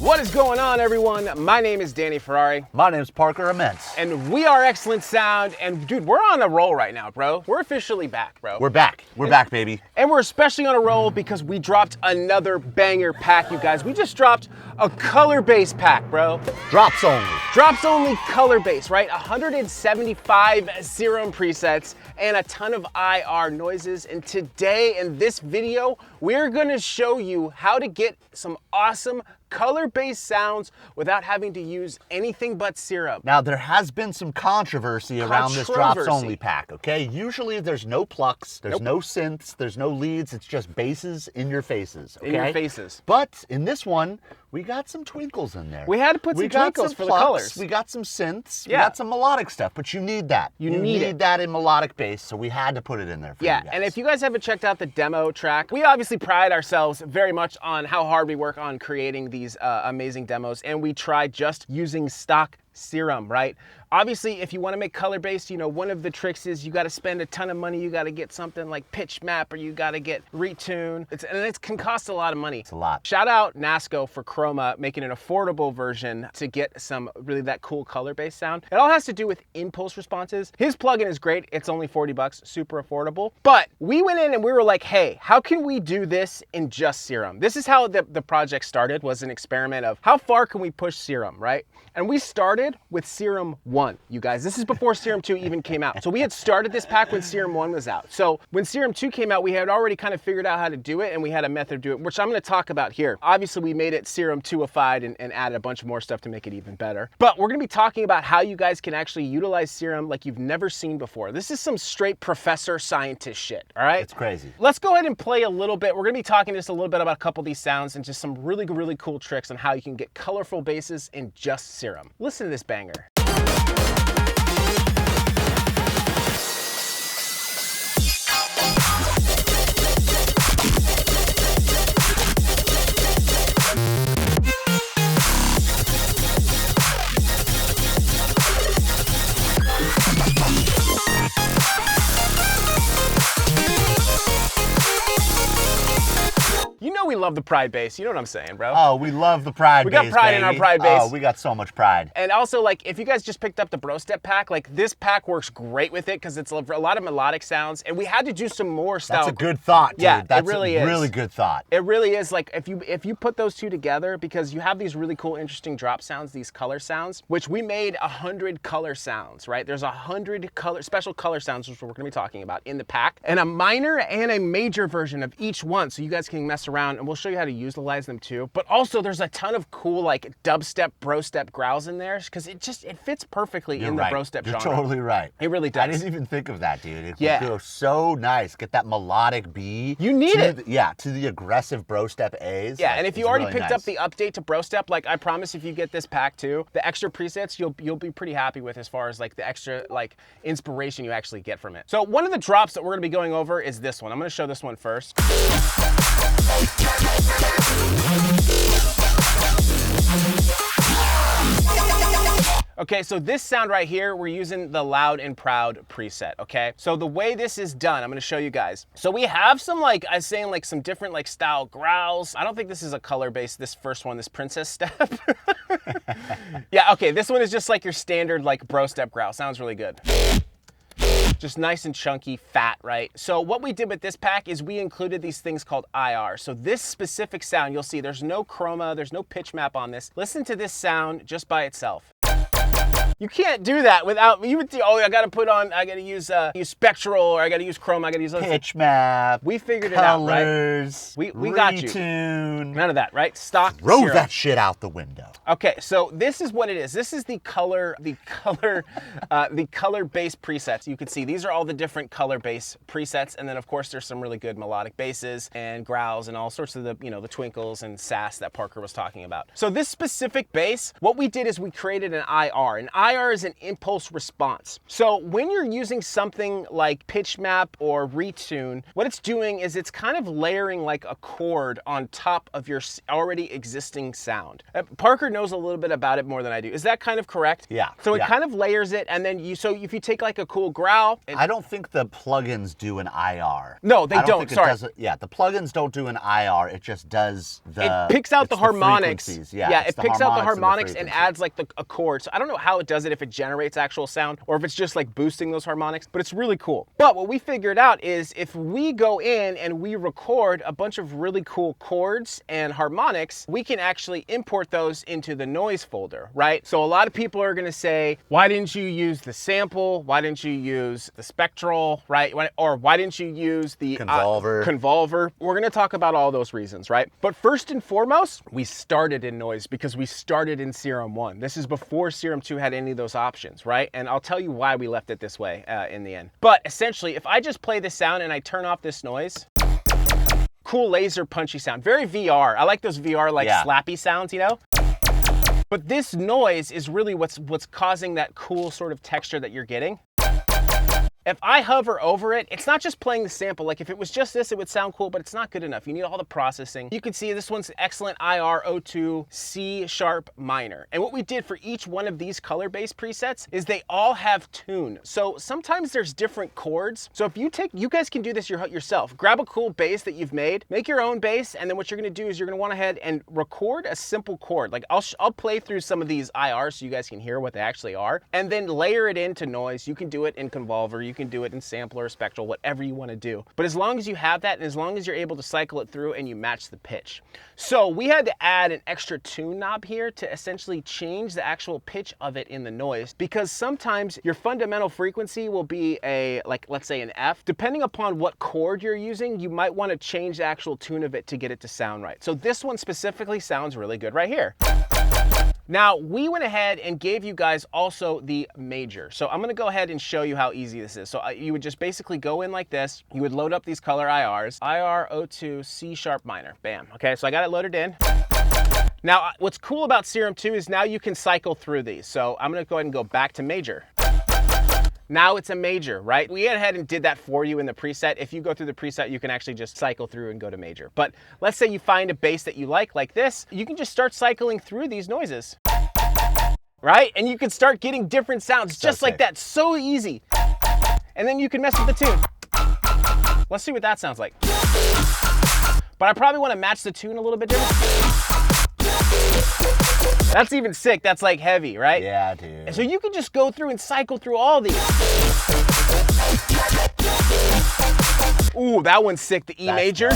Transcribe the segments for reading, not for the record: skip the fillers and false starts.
What is going on, everyone? My name is Danny Ferrari. My name's Parker Immense. And we are Excellent Sound. And dude, we're on a roll right now, bro. We're officially back, bro. We're back. We're back, baby. And we're especially on a roll because we dropped another banger pack, you guys. We just dropped a color-based pack, bro. Drops only. Drops only color-based, right? 175 Serum presets and a ton of IR noises. And today in this video, we're gonna show you how to get some awesome color-based sounds without having to use anything but Serum. Now, there has been some controversy around this drops only pack, okay? Usually there's no plucks, there's no synths, there's no leads, it's just basses in your faces, okay? In your faces. But in this one, we got some twinkles in there. We had to put some twinkles for the colors. We got some synths, we got some melodic stuff, but you need that. You need that in melodic bass, so we had to put it in there for you guys. And if you guys haven't checked out the demo track, we obviously pride ourselves very much on how hard we work on creating these amazing demos, and we try just using stock Serum, right? Obviously, if you want to make color-based, you know, one of the tricks is you got to spend a ton of money. You got to get something like pitch map, or you got to get retune. And it can cost a lot of money. It's a lot. Shout out Nasco for Chroma making an affordable version to get some really that cool color-based sound. It all has to do with impulse responses. His plugin is great. It's only 40 bucks, super affordable. But we went in and we were like, hey, how can we do this in just Serum? This is how the project started, was an experiment of how far can we push Serum, right? And we started with Serum 1, you guys. This is before Serum 2 even came out. So we had started this pack when Serum 1 was out. So when Serum 2 came out, we had already kind of figured out how to do it, and we had a method to do it, which I'm gonna talk about here. Obviously, we made it Serum 2ified and added a bunch more stuff to make it even better. But we're gonna be talking about how you guys can actually utilize Serum like you've never seen before. This is some straight professor scientist shit, all right? It's crazy. Let's go ahead and play a little bit. We're gonna be talking just a little bit about a couple of these sounds and just some really, really cool tricks on how you can get colorful basses in just Serum. Listen to this banger. You know we love the Pride bass, you know what I'm saying, bro? Oh, we love the Pride bass, We got pride in our Pride bass. Oh, we got so much pride. And also, like, if you guys just picked up the Bro Step pack, like, this pack works great with it because it's a lot of melodic sounds, and we had to do some more style. That's a good thought, dude. Yeah, That's it really a is. really good thought. It really is. Like, if you put those two together, because you have these really cool, interesting drop sounds, these color sounds, which we made 100 color sounds, right? There's 100 special color sounds, which we're gonna be talking about in the pack, and a minor and a major version of each one, so you guys can mess around, and we'll show you how to utilize them too. But also, there's a ton of cool, like, dubstep, bro step growls in there, because it fits perfectly in the bro step genre. You're totally right. It really does. I didn't even think of that, dude. It would go so nice. Get that melodic B. You need it. To the aggressive bro step A's. Yeah, like, and if you already picked up the update to bro step, like, I promise if you get this pack too, the extra presets you'll be pretty happy with as far as like the extra like inspiration you actually get from it. So one of the drops that we're gonna be going over is this one. I'm gonna show this one first. Okay, so this sound right here, we're using the Loud and Proud preset, okay? So the way this is done, I'm gonna show you guys. So we have some, like, I was saying, like, some different, like, style growls. I don't think this is a color-based, this first one, this princess step. Yeah, okay, this one is just like your standard, like, bro step growl. Sounds really good. Just nice and chunky, fat, right? So what we did with this pack is we included these things called IR. So this specific sound, you'll see there's no chroma, there's no pitch map on this. Listen to this sound just by itself. You can't do that without, I gotta use spectral, or I gotta use chroma, I gotta use pitch map. We figured it out, right? We got you. Retune. None of that, right? Stock Throw Serum. that shit out the window. Okay, so this is what it is. This is the color-based presets. You can see these are all the different color-based presets, and then of course there's some really good melodic basses and growls and all sorts of the twinkles and sass that Parker was talking about. So this specific bass, what we did is we created an IR. An IR is an impulse response. So when you're using something like pitch map or retune, what it's doing is it's kind of layering like a chord on top of your already existing sound. Parker knows a little bit about it more than I do. Is that kind of correct? Yeah. So it kind of layers it, and then so if you take like a cool growl. I don't think the plugins do an IR. No, they don't. Sorry. Yeah, the plugins don't do an IR. It just does it picks out the harmonics. Yeah, it picks out the harmonics and adds like a chord. So I don't know how it does it, if it generates actual sound or if it's just like boosting those harmonics, but it's really cool. But what we figured out is if we go in and we record a bunch of really cool chords and harmonics, we can actually import those into the noise folder, right? So a lot of people are gonna say, why didn't you use the sample? Why didn't you use the spectral, right? Or why didn't you use the convolver? We're gonna talk about all those reasons, right? But first and foremost, we started in noise because we started in Serum 1. This is before Serum 2 had any of those options, right? And I'll tell you why we left it this way in the end. But essentially, if I just play this sound and I turn off this noise, cool laser punchy sound, very VR. I like those VR like slappy sounds, you know? But this noise is really what's causing that cool sort of texture that you're getting. If I hover over it, it's not just playing the sample. Like if it was just this, it would sound cool, but it's not good enough. You need all the processing. You can see this one's excellent IR O2 C sharp minor. And what we did for each one of these color-based presets is they all have tune. So sometimes there's different chords. So if you guys can do this yourself. Grab a cool bass that you've made, make your own bass, and then what you're gonna do is you're gonna want to head and record a simple chord. Like I'll play through some of these IRs so you guys can hear what they actually are, and then layer it into noise. You can do it in convolver, you can do it in sampler, spectral, whatever you want to do. But as long as you have that, and as long as you're able to cycle it through and you match the pitch. So we had to add an extra tune knob here to essentially change the actual pitch of it in the noise, because sometimes your fundamental frequency will be let's say an F. Depending upon what chord you're using, you might want to change the actual tune of it to get it to sound right. So this one specifically sounds really good right here. Now, we went ahead and gave you guys also the major. So I'm gonna go ahead and show you how easy this is. So you would just basically go in like this. You would load up these color IRs. IR O2 C sharp minor, bam. Okay, so I got it loaded in. Now, what's cool about Serum 2 is now you can cycle through these. So I'm gonna go ahead and go back to major. Now it's a major, right? We went ahead and did that for you in the preset. If you go through the preset, you can actually just cycle through and go to major. But let's say you find a bass that you like this, you can just start cycling through these noises, right? And you can start getting different sounds just like that, so easy. And then you can mess with the tune. Let's see what that sounds like. But I probably want to match the tune a little bit different. That's even sick. That's like heavy, right? Yeah, dude. So you can just go through and cycle through all these. Ooh, that one's sick. The E major.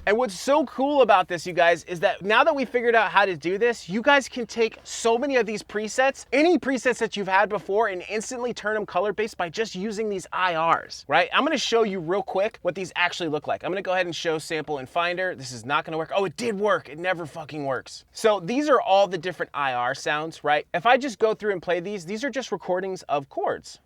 And what's so cool about this, you guys, is that now that we figured out how to do this, you guys can take so many of these presets, any presets that you've had before, and instantly turn them color-based by just using these IRs, right? I'm gonna show you real quick what these actually look like. I'm gonna go ahead and show sample in Finder. This is not gonna work. Oh, it did work. It never fucking works. So these are all the different IR sounds, right? If I just go through and play these are just recordings of chords.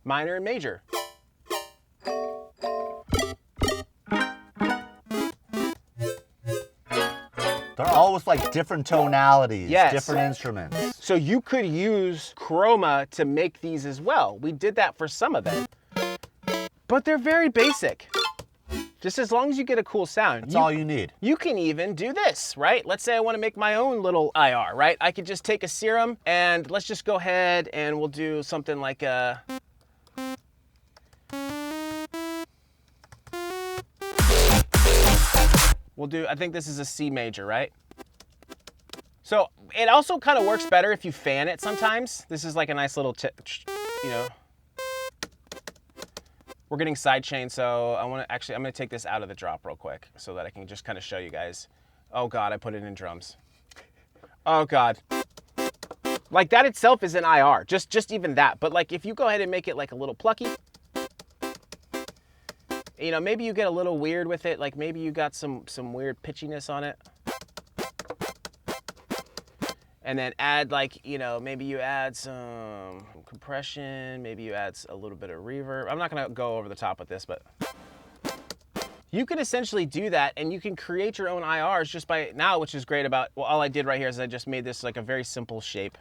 Minor and major. They're all with like different tonalities, different instruments. So you could use chroma to make these as well. We did that for some of them. But they're very basic. Just as long as you get a cool sound. That's all you need. You can even do this, right? Let's say I want to make my own little IR, right? I could just take a Serum and let's just go ahead and we'll do something like a... We'll do, I think this is a C major, right? So it also kind of works better if you fan it sometimes. This is like a nice little, you know. We're getting sidechain, so I'm gonna take this out of the drop real quick so that I can just kind of show you guys. Oh God, I put it in drums. Oh God. Like that itself is an IR, just even that. But like if you go ahead and make it like a little plucky, you know, maybe you get a little weird with it. Like maybe you got some weird pitchiness on it. And then add like, you know, maybe you add some compression, maybe you add a little bit of reverb. I'm not gonna go over the top with this, but You can essentially do that, and you can create your own IRs just by now, which is great about, well, all I did right here is I just made this like a very simple shape.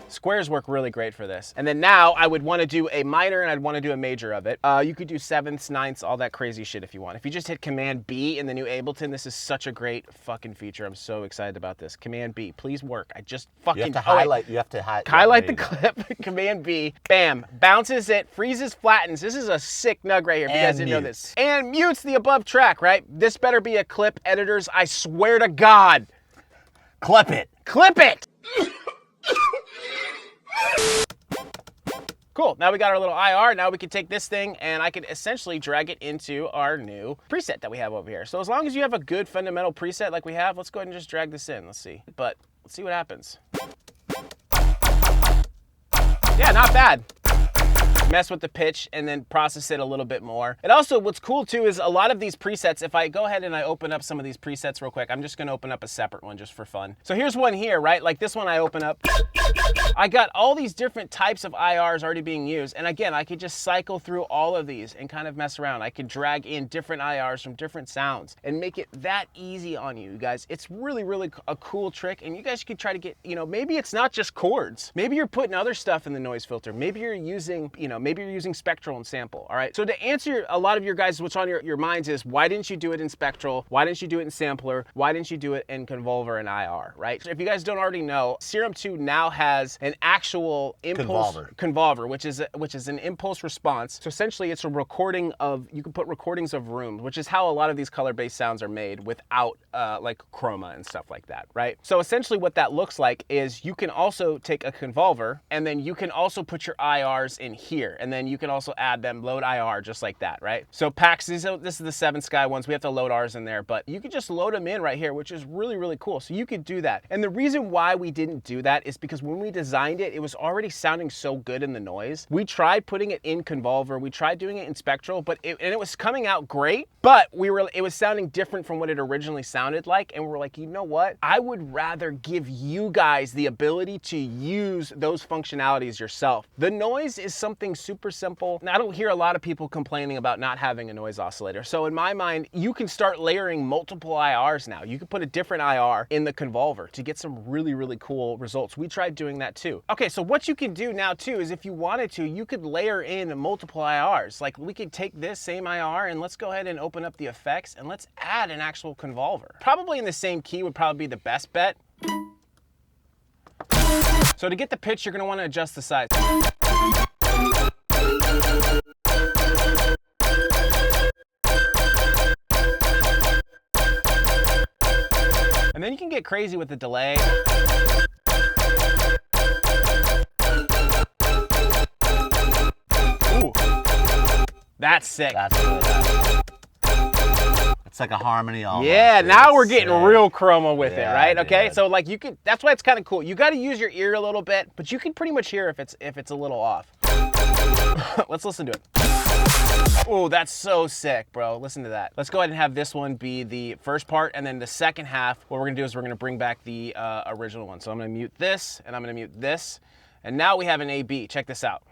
Squares work really great for this. And then now I would want to do a minor and I'd want to do a major of it. You could do sevenths, ninths, all that crazy shit if you want. If you just hit Command B in the new Ableton, this is such a great fucking feature. I'm so excited about this. Command B, please work. I just fucking... You have to highlight. You have to highlight the clip. Command B. Bam. Bounces it, freezes, flattens. This is a sick nug right here if you guys didn't know this. And mutes the above track, right? This better be a clip, editors. I swear to God. Clip it. Clip it. Cool, now we got our little IR. Now we can take this thing and I can essentially drag it into our new preset that we have over here. So as long as you have a good fundamental preset like we have, let's go ahead and just drag this in. Let's see. But let's see what happens. Yeah, not bad. Mess with the pitch and then process it a little bit more. And also what's cool too is a lot of these presets, if I go ahead and I open up some of these presets real quick, I'm just gonna open up a separate one just for fun. So here's one here, right? Like this one I open up. I got all these different types of IRs already being used. And again, I could just cycle through all of these and kind of mess around. I could drag in different IRs from different sounds and make it that easy on you guys. It's really, really a cool trick. And you guys could try to get, you know, maybe it's not just chords. Maybe you're putting other stuff in the noise filter. Maybe you're using, you know, maybe you're using spectral and sample, all right? So to answer a lot of your guys, what's on your minds is, why didn't you do it in spectral? Why didn't you do it in sampler? Why didn't you do it in convolver and IR, right? So if you guys don't already know, Serum 2 now has an actual impulse convolver, which is an impulse response. So essentially it's a recording of, you can put recordings of rooms, which is how a lot of these color-based sounds are made without like chroma and stuff like that, right? So essentially what that looks like is you can also take a convolver and then you can also put your IRs in here, and then you can also add them, load IR just like that, right? So packs, this is the 7 Sky ones. We have to load ours in there, but you could just load them in right here, which is really, really cool. So you could do that. And the reason why we didn't do that is because when we designed it, it was already sounding so good in the noise. We tried putting it in convolver, we tried doing it in spectral, but it was coming out great, but it was sounding different from what it originally sounded like. And we're like, you know what? I would rather give you guys the ability to use those functionalities yourself. The noise is something super simple. Now, I don't hear a lot of people complaining about not having a noise oscillator. So in my mind, you can start layering multiple IRs now. You can put a different IR in the convolver to get some really, really cool results. We tried doing that too. Okay, so what you can do now too is if you wanted to, you could layer in multiple IRs. Like we could take this same IR and let's go ahead and open up the effects and let's add an actual convolver. Probably in the same key would probably be the best bet. So to get the pitch, you're gonna wanna adjust the size. And then you can get crazy with the delay. Ooh, that's sick. That's really nice. It's like a harmony almost. Yeah, now we're getting real chroma with it, right? Okay, dude. so like you could, that's why it's kind of cool. You got to use your ear a little bit, but you can pretty much hear if it's a little off. Let's listen to it. Oh, that's so sick, bro. Listen to that. Let's go ahead and have this one be the first part, and then the second half, what we're gonna do is we're gonna bring back the original one. So I'm gonna mute this, and I'm gonna mute this, and now we have an A-B. Check this out.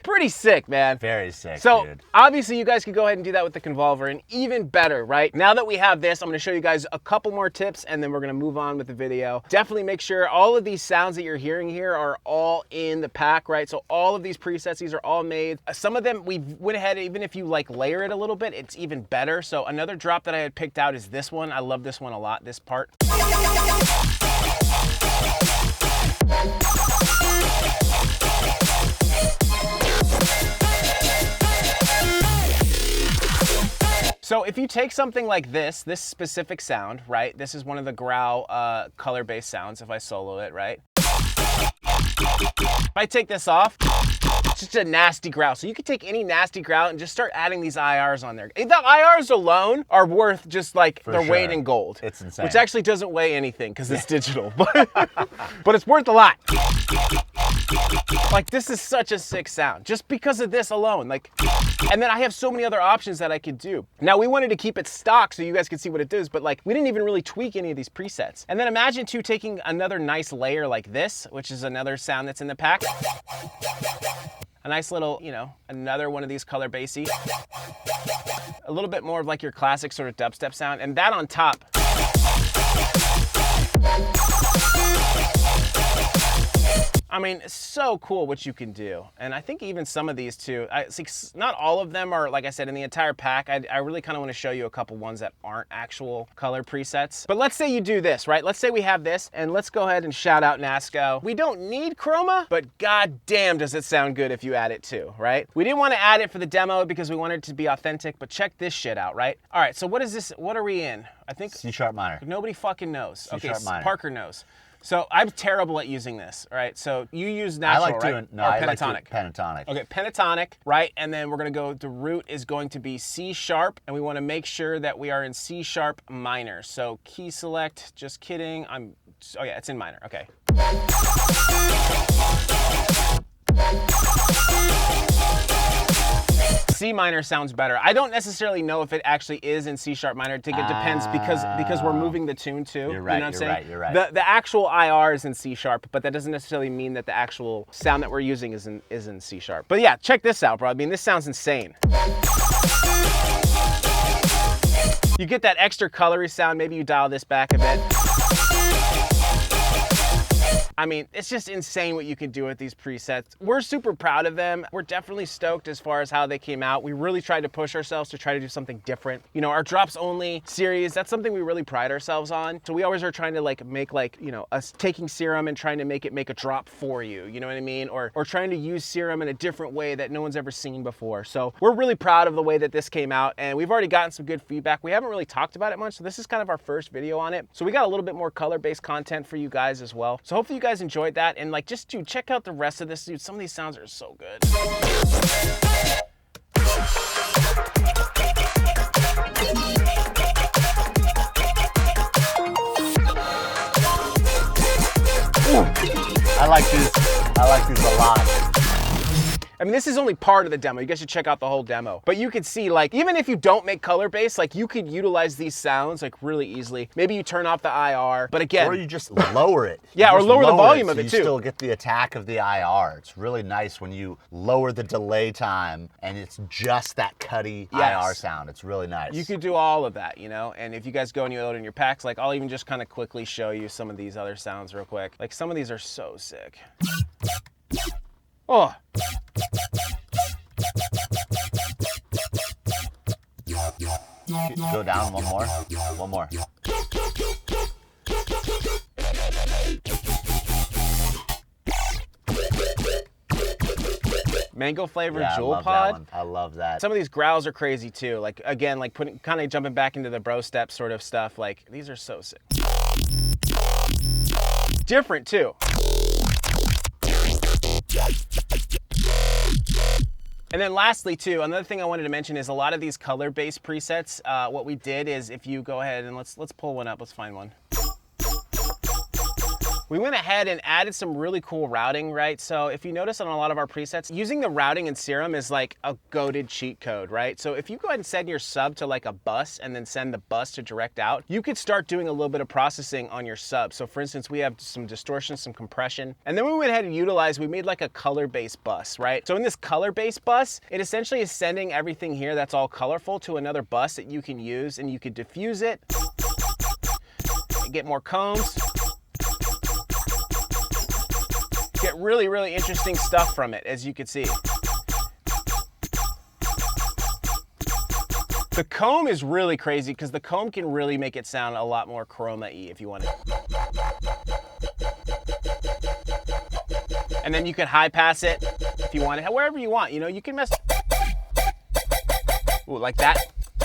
Pretty sick, man. Very sick, so, dude. Obviously, you guys can go ahead and do that with the convolver, and even better, right? Now that we have this, I'm gonna show you guys a couple more tips, and then we're gonna move on with the video. Definitely make sure all of these sounds that you're hearing here are all in the pack, right? So all of these presets, these are all made. Some of them, we went ahead, even if you like layer it a little bit, it's even better. So another drop that I had picked out is this one. I love this one a lot, this part. So if you take something like this specific sound, right? This is one of the growl color-based sounds if I solo it, right? If I take this off, it's just a nasty growl. So you could take any nasty growl and just start adding these IRs on there. The IRs alone are worth just like their weight in gold. It's insane. Which actually doesn't weigh anything because it's digital, but it's worth a lot. Like, this is such a sick sound just because of this alone. Like, and then I have so many other options that I could do. Now, we wanted to keep it stock so you guys could see what it does, but like, we didn't even really tweak any of these presets. And then imagine too taking another nice layer like this, which is another sound that's in the pack. A nice little, you know, another one of these color bassy. A little bit more of like your classic sort of dubstep sound, and that on top. I mean, it's so cool what you can do. And I think even some of these too, not all of them are, like I said, in the entire pack. I really kind of want to show you a couple ones that aren't actual color presets. But let's say you do this, right? Let's say we have this, and let's go ahead and shout out Nasco. We don't need chroma, but goddamn does it sound good if you add it too, right? We didn't want to add it for the demo because we wanted it to be authentic, but check this shit out, right? All right, so what is this? What are we in? I think C sharp minor. Nobody fucking knows. C sharp minor. Parker knows. So I'm terrible at using this, right? So you use natural, I like doing, right? No, or I pentatonic. like pentatonic. Okay, pentatonic, right? And then we're gonna go, the root is going to be C sharp, and we wanna make sure that we are in C sharp minor. So key select, just kidding. Oh yeah, it's in minor, okay. C minor sounds better. I don't necessarily know if it actually is in C sharp minor. I think it depends because we're moving the tune too. You're right, you know what I'm saying? You're right. The actual IR is in C sharp, but that doesn't necessarily mean that the actual sound that we're using is in C sharp. But yeah, check this out, bro. I mean, this sounds insane. You get that extra colory sound. Maybe you dial this back a bit. I mean, it's just insane what you can do with these presets. We're super proud of them. We're definitely stoked as far as how they came out. We really tried to push ourselves to try to do something different. You know, our drops only series, that's something we really pride ourselves on. So we always are trying to like make like, you know, us taking Serum and trying to make it make a drop for you. You know what I mean? Or trying to use Serum in a different way that no one's ever seen before. So we're really proud of the way that this came out, and we've already gotten some good feedback. We haven't really talked about it much, so this is kind of our first video on it. So we got a little bit more color-based content for you guys as well. So hopefully you guys enjoyed that, and like, just dude, check out the rest of this, dude. Some of these sounds are so good. I like these a lot. I mean, this is only part of the demo. You guys should check out the whole demo. But you could see, like, even if you don't make color bass, like, you could utilize these sounds, like, really easily. Maybe you turn off the IR, but again... Or you just lower it. Yeah, or lower the volume of it, too. You still get the attack of the IR. It's really nice when you lower the delay time, and it's just that cutty IR sound. It's really nice. You could do all of that, you know? And if you guys go and you load in your packs, like, I'll even just kind of quickly show you some of these other sounds real quick. Like, some of these are so sick. Oh. Go down one more. One more. Mango flavored Yeah, Jewel Pod. I love that. Some of these growls are crazy too. Like, again, like kind of jumping back into the bro step sort of stuff. Like, these are so sick. Different too. And then lastly too, another thing I wanted to mention is a lot of these color-based presets, what we did is, if you go ahead and let's pull one up, let's find one. We went ahead and added some really cool routing, right? So if you notice on a lot of our presets, using the routing in Serum is like a goated cheat code, right? So if you go ahead and send your sub to like a bus and then send the bus to direct out, you could start doing a little bit of processing on your sub. So for instance, we have some distortion, some compression, and then we went ahead and we made like a color-based bus, right? So in this color-based bus, it essentially is sending everything here that's all colorful to another bus that you can use, and you could diffuse it, get more combs, get really, really interesting stuff from it, as you can see. The comb is really crazy because the comb can really make it sound a lot more chroma-y if you want it. And then you could high pass it if you want it, however you want. You know, you can mess. Ooh, like that.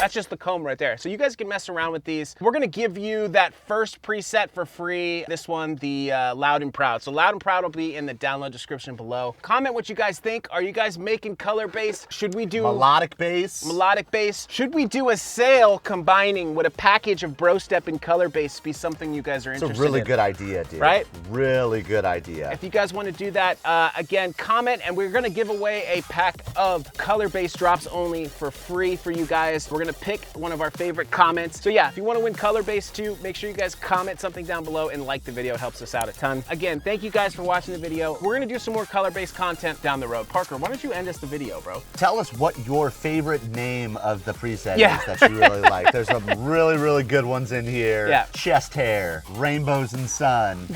That's just the comb right there. So you guys can mess around with these. We're gonna give you that first preset for free. This one, the Loud and Proud. So Loud and Proud will be in the download description below. Comment what you guys think. Are you guys making color bass? Should we do melodic bass? Melodic bass. Should we do a sale combining with a package of Bro Step and color bass be something you guys are interested in? It's a really good idea, dude. Right? Really good idea. If you guys want to do that, again, comment, and we're gonna give away a pack of color bass drops only for free for you guys. We're gonna pick one of our favorite comments. So yeah, if you want to win color bass too, make sure you guys comment something down below and like the video. It helps us out a ton. Again, thank you guys for watching the video. We're gonna do some more color bass content down the road. Parker, why don't you end us the video, bro? Tell us what your favorite name of the preset is that you really like. There's some really, really good ones in here. Yeah. Chest hair, rainbows and sun.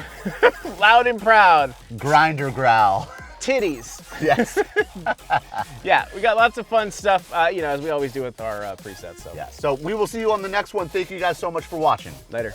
Loud and Proud. Grinder growl. Titties. Yes. Yeah, we got lots of fun stuff, you know, as we always do with our presets. So. Yeah. So we will see you on the next one. Thank you guys so much for watching. Later.